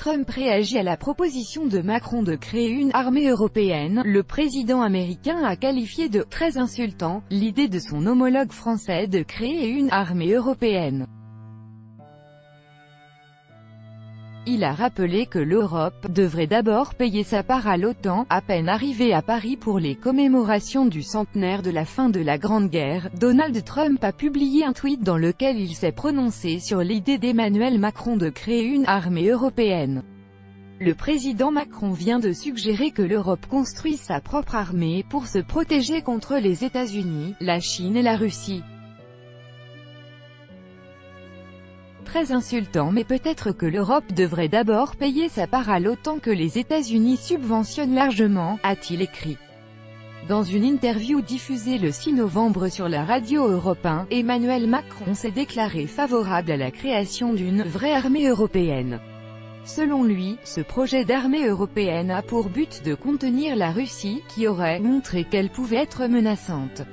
Trump réagit à la proposition de Macron de créer une armée européenne. Le président américain a qualifié de « très insultant » l'idée de son homologue français de créer une armée européenne. Il a rappelé que l'Europe devrait d'abord payer sa part à l'OTAN. À peine arrivé à Paris pour les commémorations du centenaire de la fin de la Grande Guerre, Donald Trump a publié un tweet dans lequel il s'est prononcé sur l'idée d'Emmanuel Macron de créer une armée européenne. Le président Macron vient de suggérer que l'Europe construise sa propre armée pour se protéger contre les États-Unis, la Chine et la Russie. Très insultant, mais peut-être que l'Europe devrait d'abord payer sa part à l'OTAN que les États-Unis subventionnent largement, a-t-il écrit. Dans une interview diffusée le 6 novembre sur la radio Europe 1, Emmanuel Macron s'est déclaré favorable à la création d'une « vraie armée européenne ». Selon lui, ce projet d'armée européenne a pour but de contenir la Russie, qui aurait montré qu'elle pouvait être menaçante.